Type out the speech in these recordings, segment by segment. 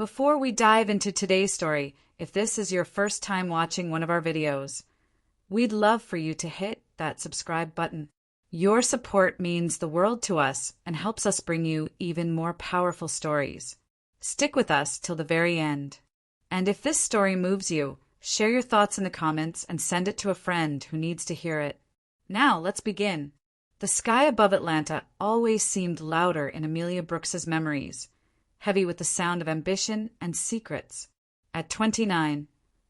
Before we dive into today's story, if this is your first time watching one of our videos, we'd love for you to hit that subscribe button. Your support means the world to us and helps us bring you even more powerful stories. Stick with us till the very end. And if this story moves you, share your thoughts in the comments and send it to a friend who needs to hear it. Now, let's begin. The sky above Atlanta always seemed louder in Amelia Brooks's memories, heavy with the sound of ambition and secrets. At 29,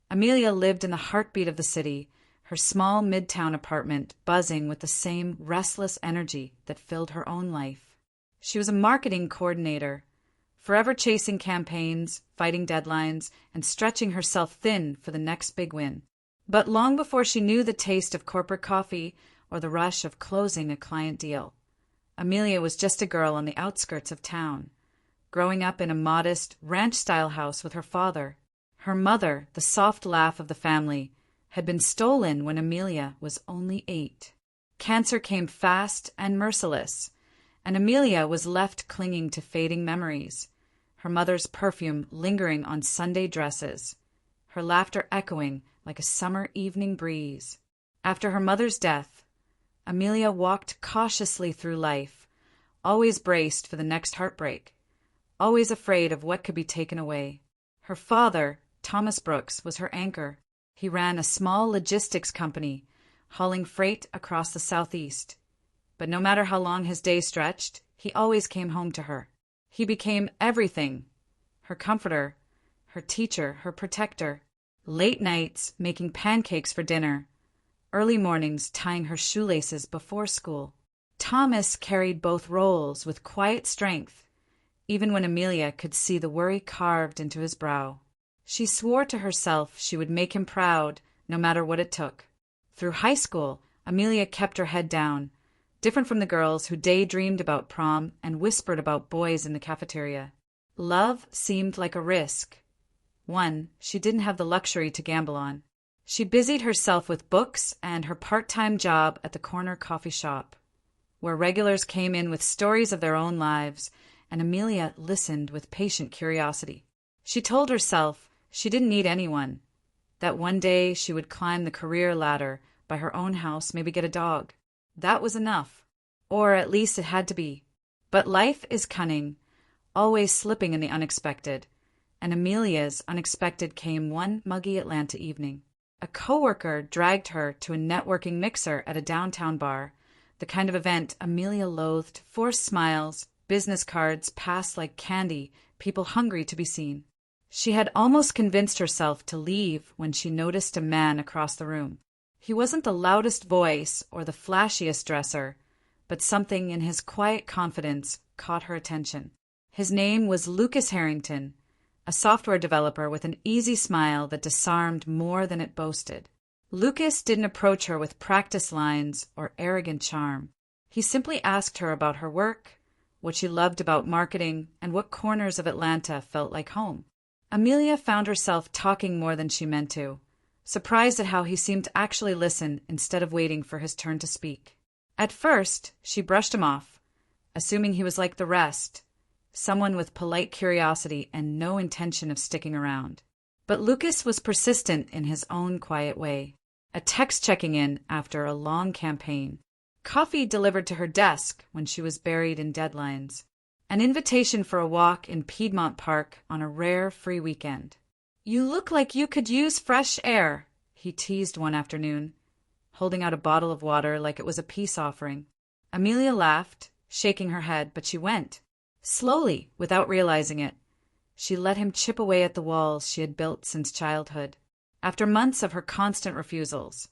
Amelia lived in the heartbeat of the city, her small midtown apartment buzzing with the same restless energy that filled her own life. She was a marketing coordinator, forever chasing campaigns, fighting deadlines, and stretching herself thin for the next big win. But long before she knew the taste of corporate coffee or the rush of closing a client deal, Amelia was just a girl on the outskirts of town, growing up in a modest, ranch-style house with her father. Her mother, the soft laugh of the family, had been stolen when Amelia was only 8. Cancer came fast and merciless, and Amelia was left clinging to fading memories, her mother's perfume lingering on Sunday dresses, her laughter echoing like a summer evening breeze. After her mother's death, Amelia walked cautiously through life, always braced for the next heartbreak, always afraid of what could be taken away. Her father, Thomas Brooks, was her anchor. He ran a small logistics company, hauling freight across the Southeast. But no matter how long his day stretched, he always came home to her. He became everything: her comforter, her teacher, her protector. Late nights making pancakes for dinner, early mornings tying her shoelaces before school. Thomas carried both roles with quiet strength, even when Amelia could see the worry carved into his brow. She swore to herself she would make him proud, no matter what it took. Through high school, Amelia kept her head down, different from the girls who daydreamed about prom and whispered about boys in the cafeteria. Love seemed like a risk, one she didn't have the luxury to gamble on. She busied herself with books and her part-time job at the corner coffee shop, where regulars came in with stories of their own lives, and Amelia listened with patient curiosity. She told herself she didn't need anyone, that one day she would climb the career ladder, buy her own house, maybe get a dog. That was enough, or at least it had to be. But life is cunning, always slipping in the unexpected, and Amelia's unexpected came one muggy Atlanta evening. A coworker dragged her to a networking mixer at a downtown bar, the kind of event Amelia loathed. Forced smiles, business cards passed like candy, people hungry to be seen. She had almost convinced herself to leave when she noticed a man across the room. He wasn't the loudest voice or the flashiest dresser, but something in his quiet confidence caught her attention. His name was Lucas Harrington, a software developer with an easy smile that disarmed more than it boasted. Lucas didn't approach her with practice lines or arrogant charm. He simply asked her about her work, what she loved about marketing, and what corners of Atlanta felt like home. Amelia found herself talking more than she meant to, surprised at how he seemed to actually listen instead of waiting for his turn to speak. At first, she brushed him off, assuming he was like the rest, someone with polite curiosity and no intention of sticking around. But Lucas was persistent in his own quiet way, a text checking in after a long campaign, coffee delivered to her desk when she was buried in deadlines, an invitation for a walk in Piedmont Park on a rare free weekend. "You look like you could use fresh air," he teased one afternoon, holding out a bottle of water like it was a peace offering. Amelia laughed, shaking her head, but she went. Slowly, without realizing it, she let him chip away at the walls she had built since childhood. After months of her constant refusals,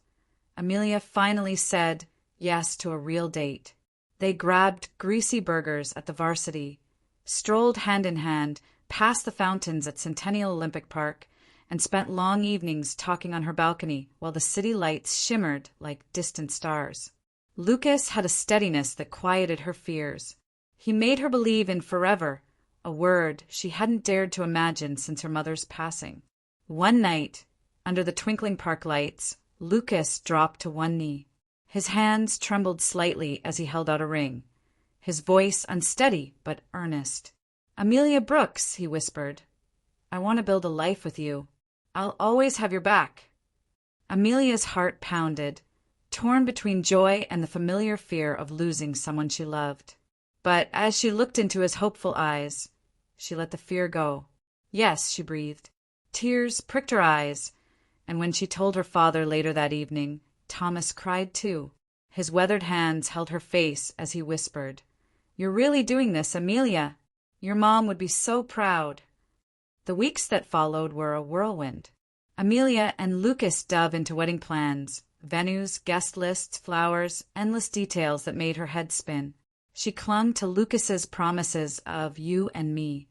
Amelia finally said yes to a real date. They grabbed greasy burgers at the Varsity, strolled hand in hand past the fountains at Centennial Olympic Park, and spent long evenings talking on her balcony while the city lights shimmered like distant stars. Lucas had a steadiness that quieted her fears. He made her believe in forever, a word she hadn't dared to imagine since her mother's passing. One night, under the twinkling park lights, Lucas dropped to one knee. His hands trembled slightly as he held out a ring, his voice unsteady but earnest. "Amelia Brooks," he whispered. I want to build a life with you. I'll always have your back." Amelia's heart pounded, torn between joy and the familiar fear of losing someone she loved. But as she looked into his hopeful eyes, she let the fear go. "Yes," she breathed. Tears pricked her eyes, and when she told her father later that evening, Thomas cried too. His weathered hands held her face as he whispered, "You're really doing this, Amelia. Your mom would be so proud." The weeks that followed were a whirlwind. Amelia and Lucas dove into wedding plans, venues, guest lists, flowers, endless details that made her head spin. She clung to Lucas's promises of "you and me,"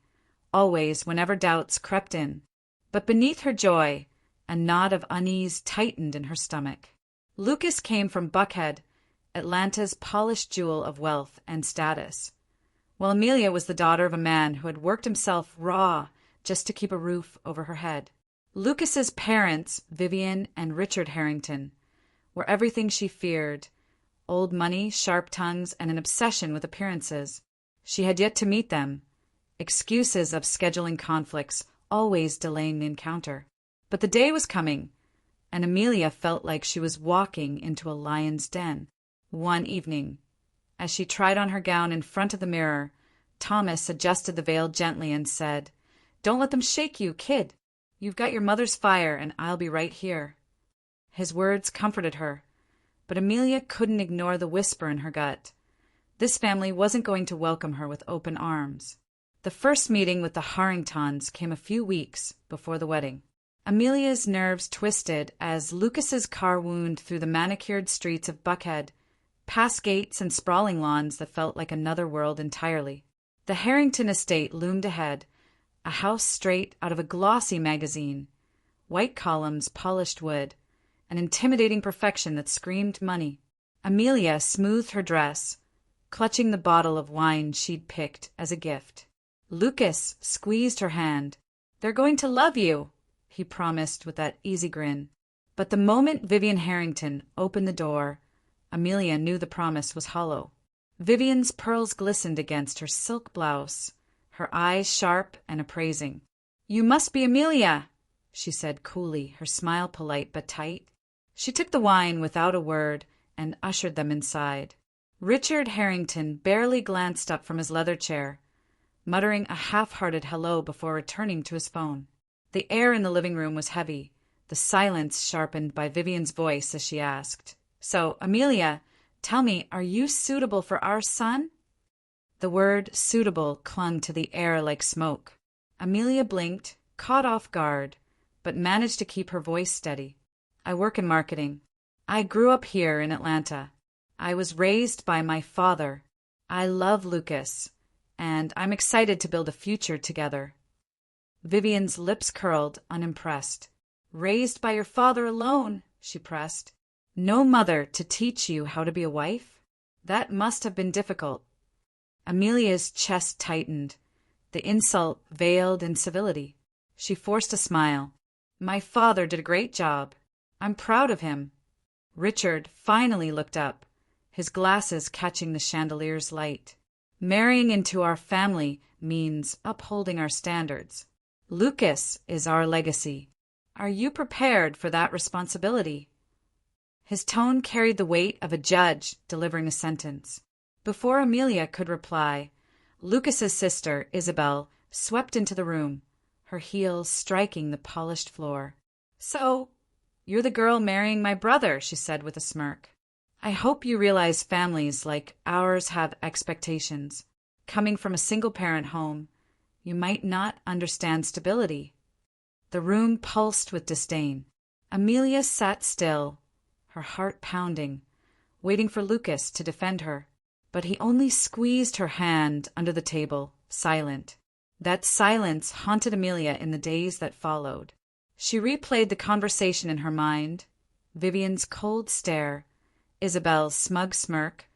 always whenever doubts crept in. But beneath her joy, a knot of unease tightened in her stomach. Lucas came from Buckhead, Atlanta's polished jewel of wealth and status, while Amelia was the daughter of a man who had worked himself raw just to keep a roof over her head. Lucas's parents, Vivian and Richard Harrington, were everything she feared: old money, sharp tongues, and an obsession with appearances. She had yet to meet them, excuses of scheduling conflicts always delaying the encounter. But the day was coming, and Amelia felt like she was walking into a lion's den. One evening, as she tried on her gown in front of the mirror, Thomas adjusted the veil gently and said, "Don't let them shake you, kid. You've got your mother's fire, and I'll be right here." His words comforted her, but Amelia couldn't ignore the whisper in her gut. This family wasn't going to welcome her with open arms. The first meeting with the Harringtons came a few weeks before the wedding. Amelia's nerves twisted as Lucas's car wound through the manicured streets of Buckhead, past gates and sprawling lawns that felt like another world entirely. The Harrington estate loomed ahead, a house straight out of a glossy magazine, white columns, polished wood, an intimidating perfection that screamed money. Amelia smoothed her dress, clutching the bottle of wine she'd picked as a gift. Lucas squeezed her hand. "They're going to love you," he promised with that easy grin. But the moment Vivian Harrington opened the door, Amelia knew the promise was hollow. Vivian's pearls glistened against her silk blouse, her eyes sharp and appraising. "You must be Amelia," she said coolly, her smile polite but tight. She took the wine without a word and ushered them inside. Richard Harrington barely glanced up from his leather chair, muttering a half-hearted hello before returning to his phone. The air in the living room was heavy, the silence sharpened by Vivian's voice as she asked, "So, Amelia, tell me, are you suitable for our son?" The word "suitable" clung to the air like smoke. Amelia blinked, caught off guard, but managed to keep her voice steady. "I work in marketing. I grew up here in Atlanta. I was raised by my father. I love Lucas, and I'm excited to build a future together." Vivian's lips curled, unimpressed. "Raised by your father alone," she pressed. "No mother to teach you how to be a wife? That must have been difficult." Amelia's chest tightened, the insult veiled in civility. She forced a smile. "My father did a great job. I'm proud of him." Richard finally looked up, his glasses catching the chandelier's light. "Marrying into our family means upholding our standards. Lucas is our legacy. Are you prepared for that responsibility?" His tone carried the weight of a judge delivering a sentence. Before Amelia could reply, Lucas's sister, Isabel, swept into the room, her heels striking the polished floor. "So, you're the girl marrying my brother," she said with a smirk. "I hope you realize families like ours have expectations. Coming from a single-parent home, you might not understand stability." The room pulsed with disdain. Amelia sat still, her heart pounding, waiting for Lucas to defend her. But he only squeezed her hand under the table, silent. That silence haunted Amelia in the days that followed. She replayed the conversation in her mind, Vivian's cold stare, Isabel's smug smirk,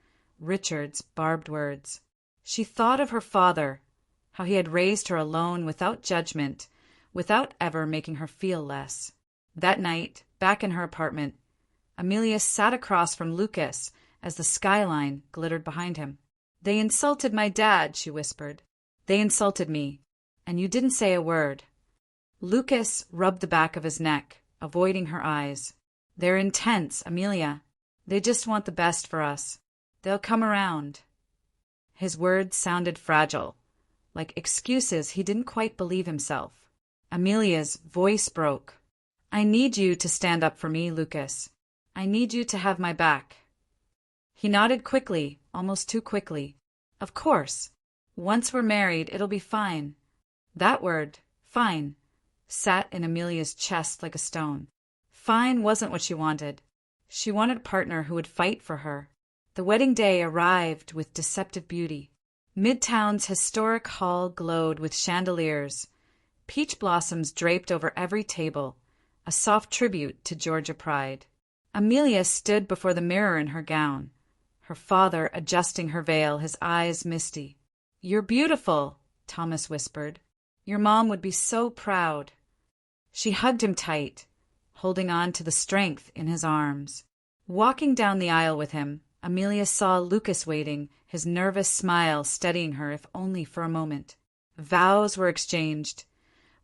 Richard's barbed words. She thought of her father, how he had raised her alone without judgment, without ever making her feel less. That night, back in her apartment, Amelia sat across from Lucas as the skyline glittered behind him. "They insulted my dad," she whispered. "They insulted me, and you didn't say a word. Lucas rubbed the back of his neck, avoiding her eyes. They're intense, Amelia. They just want the best for us. They'll come around. His words sounded fragile, like excuses he didn't quite believe himself. Amelia's voice broke. I need you to stand up for me, Lucas. I need you to have my back. He nodded quickly, almost too quickly. Of course. Once we're married, it'll be fine. That word, fine, sat in Amelia's chest like a stone. Fine wasn't what she wanted. She wanted a partner who would fight for her. The wedding day arrived with deceptive beauty. Midtown's historic hall glowed with chandeliers. Peach blossoms draped over every table, a soft tribute to Georgia pride. Amelia stood before the mirror in her gown, her father adjusting her veil, his eyes misty. You're beautiful, Thomas whispered. Your mom would be so proud. She hugged him tight, holding on to the strength in his arms. Walking down the aisle with him, Amelia saw Lucas waiting, his nervous smile steadying her if only for a moment. Vows were exchanged.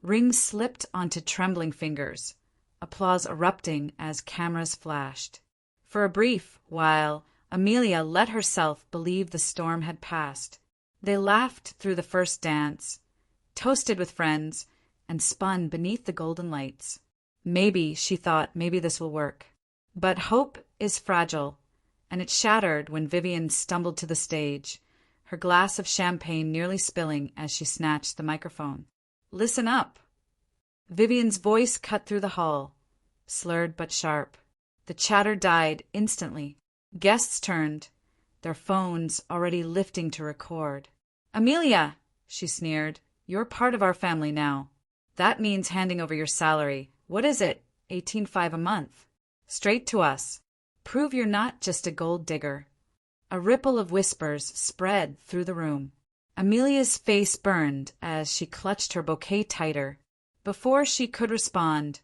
Rings slipped onto trembling fingers, applause erupting as cameras flashed. For a brief while, Amelia let herself believe the storm had passed. They laughed through the first dance, toasted with friends, and spun beneath the golden lights. Maybe, she thought, maybe this will work. But hope is fragile, and it shattered when Vivian stumbled to the stage, her glass of champagne nearly spilling as she snatched the microphone. Listen up. Vivian's voice cut through the hall, slurred but sharp. The chatter died instantly. Guests turned, their phones already lifting to record. Amelia, she sneered, you're part of our family now. That means handing over your salary. What is it? $18,500 a month. Straight to us. Prove you're not just a gold digger. A ripple of whispers spread through the room. Amelia's face burned as she clutched her bouquet tighter. Before she could respond,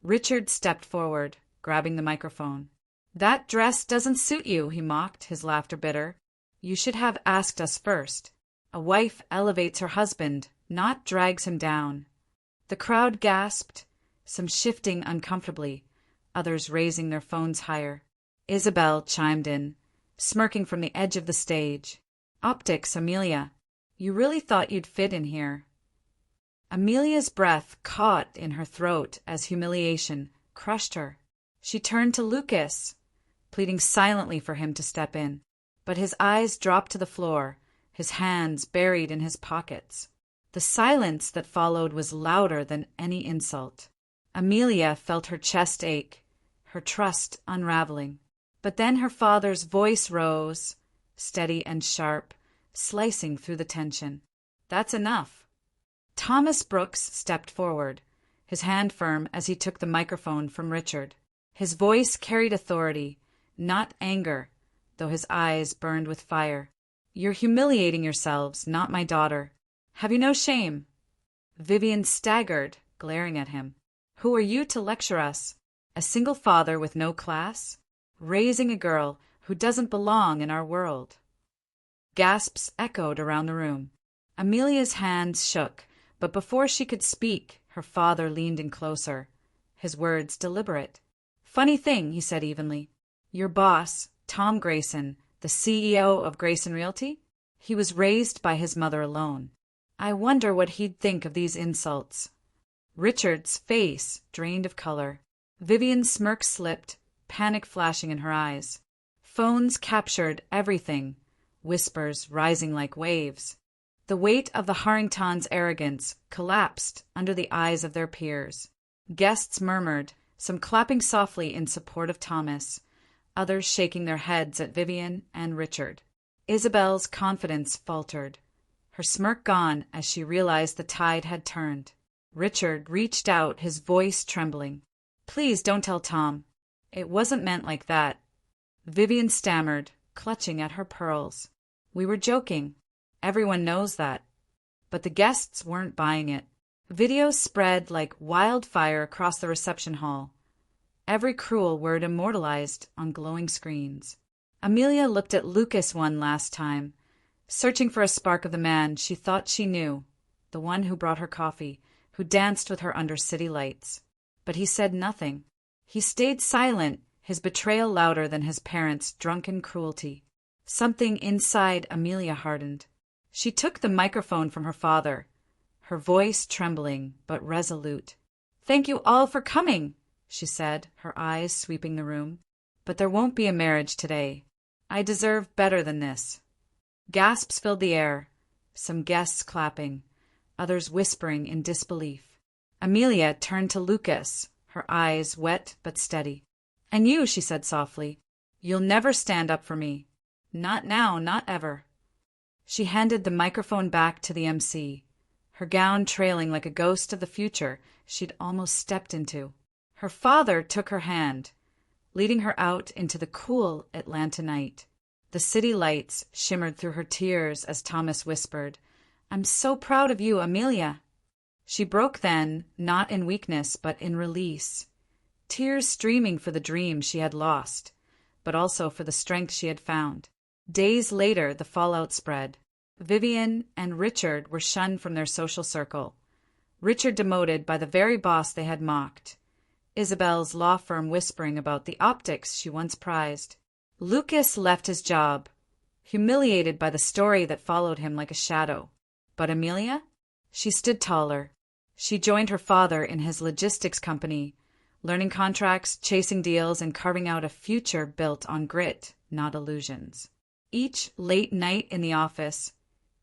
Richard stepped forward, grabbing the microphone. That dress doesn't suit you, he mocked, his laughter bitter. You should have asked us first. A wife elevates her husband, not drags him down. The crowd gasped, some shifting uncomfortably, others raising their phones higher. Isabel chimed in, smirking from the edge of the stage. Optics, Amelia. You really thought you'd fit in here. Amelia's breath caught in her throat as humiliation crushed her. She turned to Lucas, pleading silently for him to step in. But his eyes dropped to the floor, his hands buried in his pockets. The silence that followed was louder than any insult. Amelia felt her chest ache, her trust unraveling. But then her father's voice rose, steady and sharp, slicing through the tension. That's enough. Thomas Brooks stepped forward, his hand firm as he took the microphone from Richard. His voice carried authority, not anger, though his eyes burned with fire. You're humiliating yourselves, not my daughter. Have you no shame? Vivian staggered, glaring at him. Who are you to lecture us? A single father with no class? Raising a girl who doesn't belong in our world. Gasps echoed around the room. Amelia's hands shook, but before she could speak, her father leaned in closer, his words deliberate. Funny thing, he said evenly. Your boss, Tom Grayson, the CEO of Grayson Realty? He was raised by his mother alone. I wonder what he'd think of these insults. Richard's face drained of color. Vivian's smirk slipped, panic flashing in her eyes. Phones captured everything, whispers rising like waves. The weight of the Harringtons' arrogance collapsed under the eyes of their peers. Guests murmured, some clapping softly in support of Thomas, others shaking their heads at Vivian and Richard. Isabel's confidence faltered, her smirk gone as she realized the tide had turned. Richard reached out, his voice trembling. Please don't tell Tom. It wasn't meant like that. Vivian stammered, clutching at her pearls. We were joking. Everyone knows that. But the guests weren't buying it. Videos spread like wildfire across the reception hall, every cruel word immortalized on glowing screens. Amelia looked at Lucas one last time, searching for a spark of the man she thought she knew, the one who brought her coffee, who danced with her under city lights. But he said nothing. He stayed silent, his betrayal louder than his parents' drunken cruelty. Something inside Amelia hardened. She took the microphone from her father, her voice trembling but resolute. "Thank you all for coming," she said, her eyes sweeping the room. "But there won't be a marriage today. I deserve better than this." Gasps filled the air, some guests clapping, others whispering in disbelief. Amelia turned to Lucas, her eyes wet but steady. "And you," she said softly, "you'll never stand up for me. Not now, not ever." She handed the microphone back to the MC, her gown trailing like a ghost of the future she'd almost stepped into. Her father took her hand, leading her out into the cool Atlanta night. The city lights shimmered through her tears as Thomas whispered, "I'm so proud of you, Amelia." She broke then, not in weakness but in release, tears streaming for the dream she had lost, but also for the strength she had found. Days later, the fallout spread. Vivian and Richard were shunned from their social circle. Richard demoted by the very boss they had mocked. Isabel's law firm whispering about the optics she once prized. Lucas left his job, humiliated by the story that followed him like a shadow. But Amelia? She stood taller. She joined her father in his logistics company, learning contracts, chasing deals, and carving out a future built on grit, not illusions. Each late night in the office,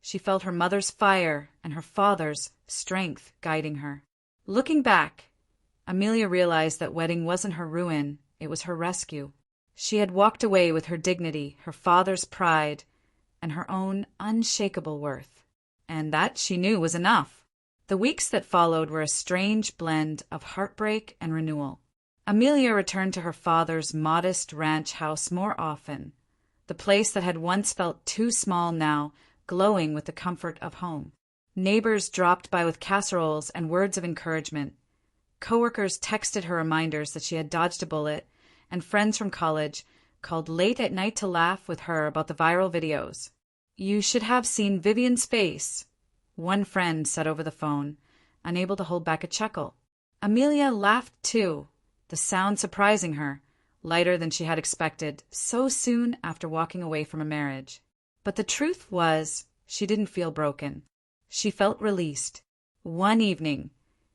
she felt her mother's fire and her father's strength guiding her. Looking back, Amelia realized that wedding wasn't her ruin, it was her rescue. She had walked away with her dignity, her father's pride, and her own unshakable worth. And that, she knew, was enough. The weeks that followed were a strange blend of heartbreak and renewal. Amelia returned to her father's modest ranch house more often, the place that had once felt too small now glowing with the comfort of home. Neighbors dropped by with casseroles and words of encouragement. Coworkers texted her reminders that she had dodged a bullet, and friends from college called late at night to laugh with her about the viral videos. "You should have seen Vivian's face," one friend said over the phone, unable to hold back a chuckle. Amelia laughed too, the sound surprising her, lighter than she had expected, so soon after walking away from a marriage. But the truth was, she didn't feel broken. She felt released. One evening,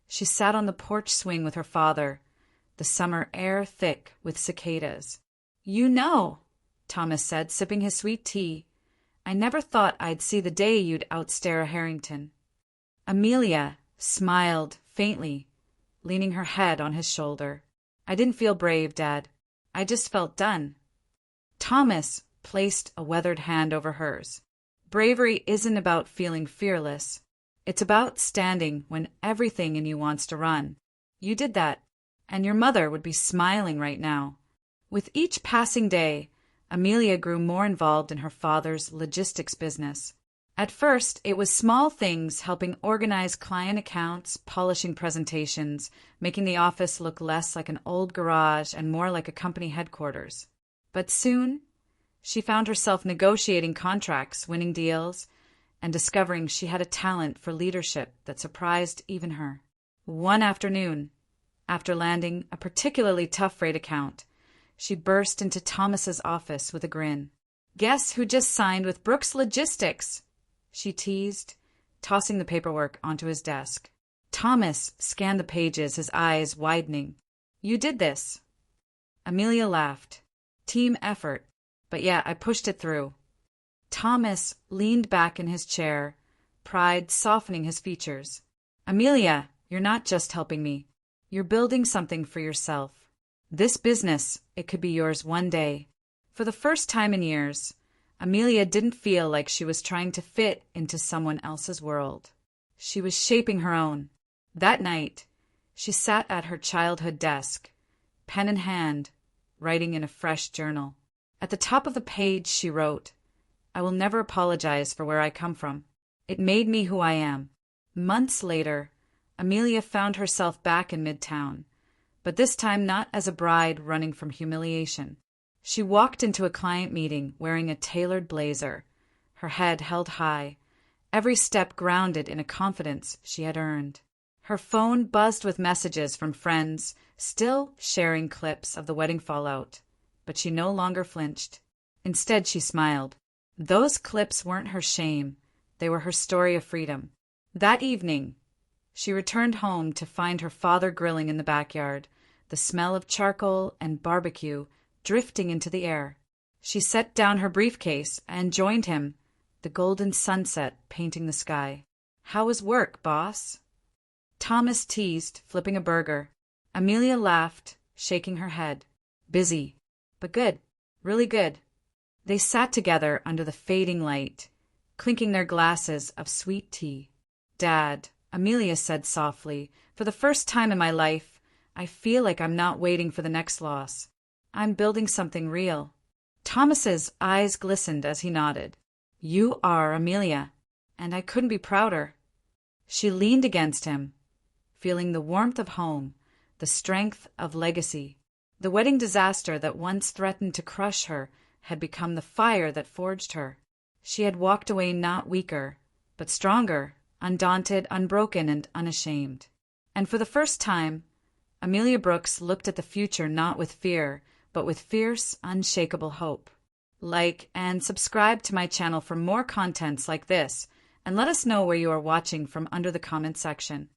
she sat on the porch swing with her father, the summer air thick with cicadas. "You know," Thomas said, sipping his sweet tea, "I never thought I'd see the day you'd outstare a Harrington." Amelia smiled faintly, leaning her head on his shoulder. "I didn't feel brave, Dad. I just felt done." Thomas placed a weathered hand over hers. "Bravery isn't about feeling fearless. It's about standing when everything in you wants to run. You did that, and your mother would be smiling right now." With each passing day, Amelia grew more involved in her father's logistics business. At first, it was small things, helping organize client accounts, polishing presentations, making the office look less like an old garage and more like a company headquarters. But soon, she found herself negotiating contracts, winning deals, and discovering she had a talent for leadership that surprised even her. One afternoon, after landing a particularly tough freight account, she burst into Thomas's office with a grin. "Guess who just signed with Brooks Logistics?" she teased, tossing the paperwork onto his desk. Thomas scanned the pages, his eyes widening. "You did this." Amelia laughed. "Team effort. But yeah, I pushed it through." Thomas leaned back in his chair, pride softening his features. "Amelia, you're not just helping me. You're building something for yourself. This business, it could be yours one day." For the first time in years, Amelia didn't feel like she was trying to fit into someone else's world. She was shaping her own. That night, she sat at her childhood desk, pen in hand, writing in a fresh journal. At the top of the page, she wrote, "I will never apologize for where I come from. It made me who I am." Months later, Amelia found herself back in Midtown, but this time not as a bride running from humiliation. She walked into a client meeting wearing a tailored blazer, her head held high, every step grounded in a confidence she had earned. Her phone buzzed with messages from friends, still sharing clips of the wedding fallout. But she no longer flinched. Instead, she smiled. Those clips weren't her shame. They were her story of freedom. That evening, she returned home to find her father grilling in the backyard, the smell of charcoal and barbecue drifting into the air. She set down her briefcase and joined him, the golden sunset painting the sky. "How was work, boss?" Thomas teased, flipping a burger. Amelia laughed, shaking her head. "Busy, but good, really good." They sat together under the fading light, clinking their glasses of sweet tea. "Dad," Amelia said softly, "for the first time in my life, I feel like I'm not waiting for the next loss. I'm building something real." Thomas's eyes glistened as he nodded. "You are, Amelia, and I couldn't be prouder." She leaned against him, feeling the warmth of home, the strength of legacy. The wedding disaster that once threatened to crush her had become the fire that forged her. She had walked away not weaker, but stronger, undaunted, unbroken, and unashamed. And for the first time, Amelia Brooks looked at the future not with fear, but with fierce, unshakable hope. Like and subscribe to my channel for more contents like this, and let us know where you are watching from under the comment section.